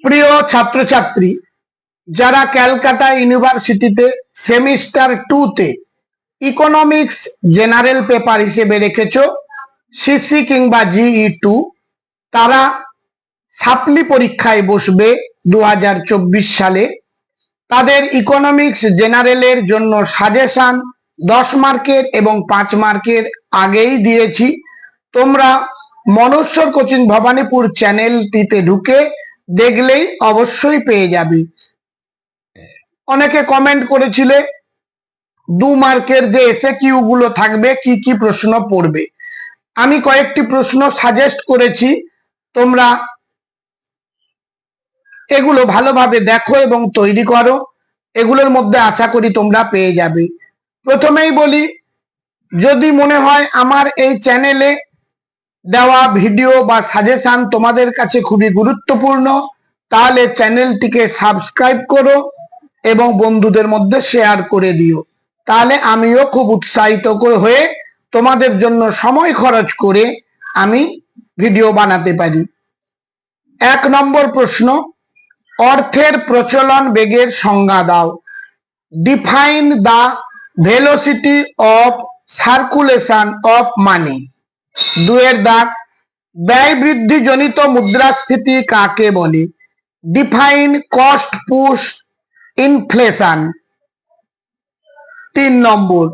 প্রিয় ছাত্রছাত্রী, যারা ক্যালকাটা ইউনিভার্সিটিতে সেমিস্টার 2 তে ইকোনমিক্স জেনারেল পেপার হিসেবে রেখেছো সিসি কিংবা GE2, তারা সাপ্লি পরীক্ষায় বসবে 2024 সালে। তাদের ইকোনমিক্স জেনারেলের জন্য সাজেশন 10 মার্কের এবং 5 মার্কের আগেই দিয়েছি। তোমরা মনস্বর কোচিং ভবানীপুর চ্যানেলটিতে ঢুকে দেখলেই অবশ্যই পেয়ে যাবে। অনেকে কমেন্ট করেছিলে 2 মার্কের যে এসএকিউ গুলো থাকবে কি কি প্রশ্ন পড়বে। আমি কয়েকটি প্রশ্ন সাজেস্ট করেছি, তোমরা এগুলো ভালোভাবে দেখো এবং তৈরি করো। এগুলোর মধ্যে আশা করি তোমরা পেয়ে যাবে। প্রথমেই বলি, যদি মনে হয় আমার এই চ্যানেলে দেওয়া ভিডিও বা সাজেশন তোমাদের কাছে খুবই গুরুত্বপূর্ণ, তাহলে চ্যানেলটিকে সাবস্ক্রাইব করো এবং বন্ধুদের মধ্যে শেয়ার করে দিও। তাহলে আমিও খুব উৎসাহিত হয়ে তোমাদের জন্য সময় খরচ করে আমি ভিডিও বানাতে পারি। 1 নম্বর প্রশ্ন, অর্থের প্রচলন বেগের সংজ্ঞা দাও। Define the velocity of circulation of money. 2 এর দাগ, ব্যয় বৃদ্ধি জনিত মুদ্রাস্ফীতি কাকে বলে? Define cost push inflation. 3 নম্বর,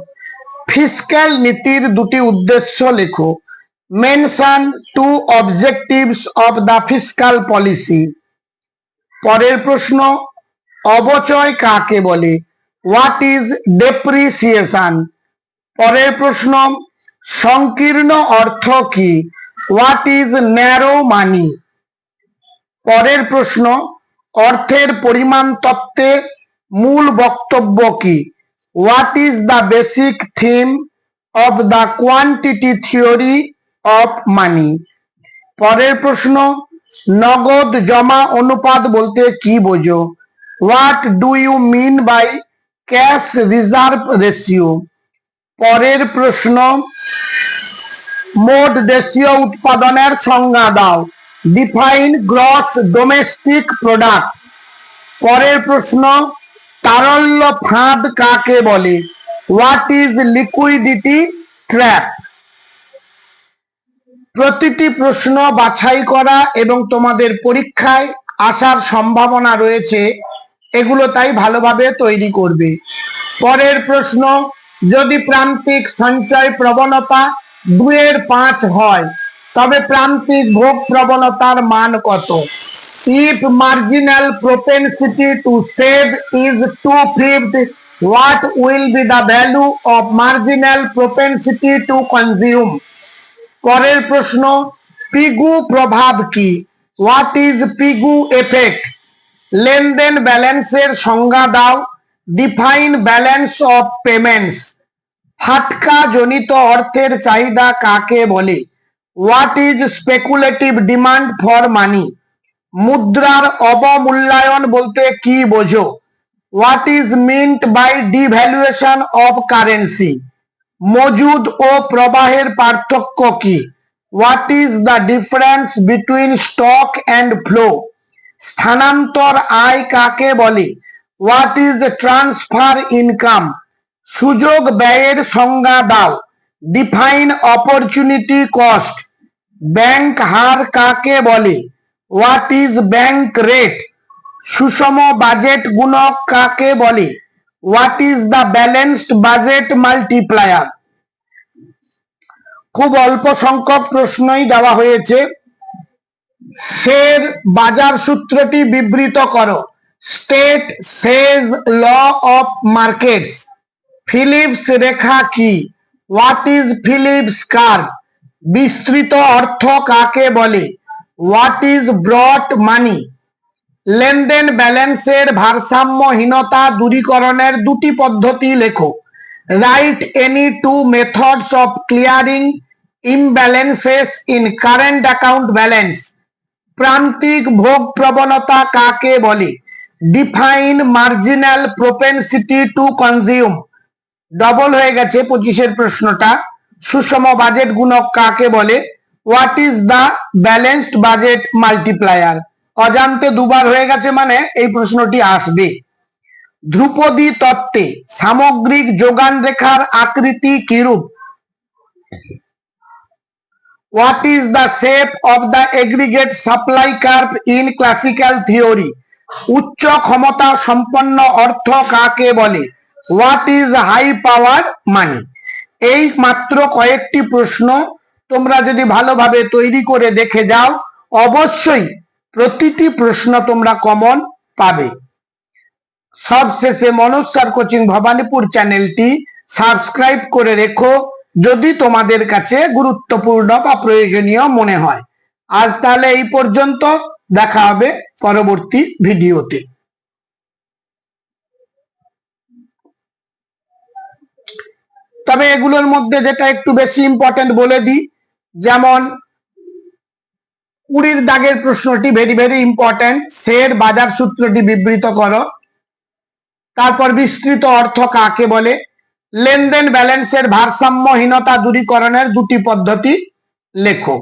ফিসক্যাল নীতির দুটি উদ্দেশ্য লেখো। Mention 2 objectives of the fiscal policy. পরের প্রশ্ন, অবচয় কাকে বলে? What is depreciation. পরের প্রশ্ন, সংকীর্ণ অর্থ কি? হোয়াট ইজ ন্যারো মানি। পরের প্রশ্ন, অর্থের পরিমাণ তত্ত্বে মূল বক্তব্য কি? What is the basic theme of the quantity theory of money. পরের প্রশ্ন, নগদ জমা অনুপাত বলতে কি বোঝো? What do you mean by cash reserve ratio. পরের প্রশ্ন, মোট দেশীয় উৎপাদনের সংজ্ঞা দাও। Define gross domestic product. পরের প্রশ্ন, তারল্য ফাঁদ কাকে বলে? What is liquidity trap. প্রতিটি প্রশ্ন বাছাই করা এবং তোমাদের পরীক্ষায় আসার সম্ভাবনা রয়েছে, এগুলো তাই ভালোভাবে তৈরি করবে। পরের প্রশ্ন, যদি প্রান্তিক সঞ্চয় প্রবণতা 2 এর 5 হয় তবে প্রান্তিক ভোগ প্রবণতার মান কত? If marginal propensity to save is 2/5, what will be the value of marginal propensity to consume? পরের প্রশ্ন, পিগু প্রভাব কি? What is Pigou effect. লেনদেন ব্যালেন্সের সংজ্ঞা দাও। Define balance of payments. ফাটকা জনিত অর্থের চাহিদা কাকে বলে? What is speculative demand for money. মুদ্রার অবমূল্যায়ন বলতে কি বোঝো? What is mint by devaluation of currency. মজুদ ও প্রবাহের পার্থক্য কি? What is the difference between stock and flow. স্থানান্তর আয় কাকে বলে? What is transfer income. সুযোগ ব্যয়ের সংজ্ঞা দাও। Define opportunity cost. ব্যাংক হার কাকে বলে? What is bank rate. সুষম বাজেট গুণক কাকে বলে? What is the balanced budget multiplier. খুব অল্প সংখ্যক প্রশ্নই দেওয়া হয়েছে। শের বাজার সূত্রটি বিবৃত করো। State Say's law of markets. Phillips রেখা কি? What is Phillips curve. বিস্তৃত অর্থ কাকে বলে? What is broad money. লেনদেন ব্যালেন্সের ভারসাম্যহীনতা দূরীকরণের দুটি পদ্ধতি লেখো। Write any 2 methods of clearing imbalances in current account balance. প্রান্তিক ভোগ প্রবণতা কাকে বলে? Define marginal propensity to consume. Double হয়ে গেছে 25-এর প্রশ্নটা। সুষম বাজেট গুণক কাকে বলে? What is the balanced budget multiplier. অজান্তে দুবার হয়ে গেছে মানে এই প্রশ্নটি আসবে। ধ্রুপদী তত্ত্বে সামগ্রিক যোগান রেখার আকৃতি কিরূপ? What is the shape of the aggregate supply curve in classical theory? উচ্চ ক্ষমতা সম্পন্ন অর্থ কাকে বলে? What is high power money? এই মাত্র কয়েকটি প্রশ্ন তোমরা যদি ভালোভাবে তৈরি করে দেখে যাও, অবশ্যই প্রতিটি প্রশ্ন তোমরা কমন পাবে। সবশেষে মনোজ স্যার কোচিং ভবানীপুর চ্যানেলটি সাবস্ক্রাইব করে রেখো যদি তোমাদের কাছে গুরুত্বপূর্ণ বা প্রয়োজনীয় মনে হয়। আজ তাহলে এই পর্যন্ত, দেখা হবে পরবর্তী ভিডিওতে। তবে এগুলোর মধ্যে যেটা একটু বেশি ইম্পর্টেন্ট বলে দিই, যেমন 20 দাগের প্রশ্নটি ভেরি ভেরি ইম্পর্টেন্ট। শেয়ার বাজার সূত্রটি বিবৃত করো। তারপর বিস্তৃত অর্থ কাকে বলে? লেনদেন ব্যালেন্সের ভারসাম্যহীনতা দূরীকরণের দুটি পদ্ধতি লেখো।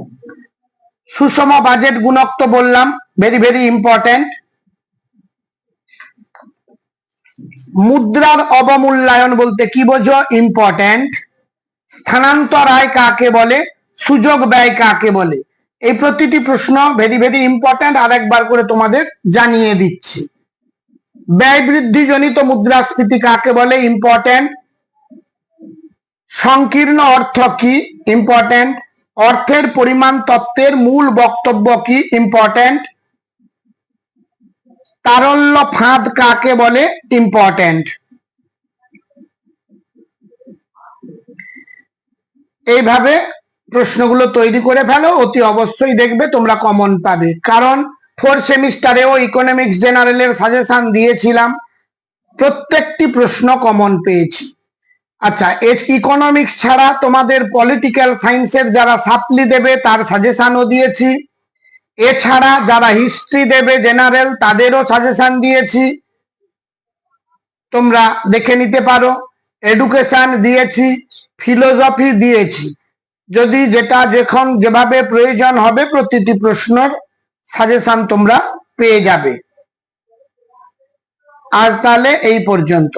সুষম বাজেট গুণক তো বললাম, ভেরি ভেরি ইম্পর্টেন্ট। মুদ্রার অবমূল্যায়ন বলতে কি বোঝো? ইম্পর্টেন্ট। স্থানান্তর আয় কাকে বলে? সুযোগ ব্যয় কাকে বলে? এই প্রতিটি প্রশ্ন ভেরি ভেরি ইম্পর্টেন্ট, আর একবার করে তোমাদের জানিয়ে দিচ্ছি। ব্যয় বৃদ্ধি জনিত মুদ্রাস্ফীতি কাকে বলে? ইম্পর্টেন্ট। সংকীর্ণ অর্থ কি? ইম্পর্টেন্ট। অর্থের পরিমাণ তত্ত্বের মূল বক্তব্য কি? ইম্পর্টেন্ট। তারল্য ফাঁদ কাকে বলে? ইম্পর্টেন্ট। এইভাবে প্রশ্নগুলো তৈরি করে ফেলো, অতি অবশ্যই দেখবে তোমরা কমন পাবে। কারণ 4 সেমিস্টারেও ইকোনমিক্স জেনারেলের সাজেশন দিয়েছিলাম, প্রত্যেকটি প্রশ্ন কমন পেয়েছি। আচ্ছা, ইকোনমিক্স ছাড়া তোমাদের পলিটিক্যাল সায়েন্সের যারা সাপ্লি দেবে তার সাজেশনও দিয়েছি। এছাড়া যারা হিস্ট্রি দেবে জেনারেল, তাদেরও সাজেশন দিয়েছি, তোমরা দেখে নিতে পারো। এডুকেশন দিয়েছি, ফিলোসফি দিয়েছি। যদি যেটা যখন যেভাবে প্রয়োজন হবে প্রতিটি প্রশ্নের সাজেশন তোমরা পেয়ে যাবে। আজ তাহলে এই পর্যন্ত।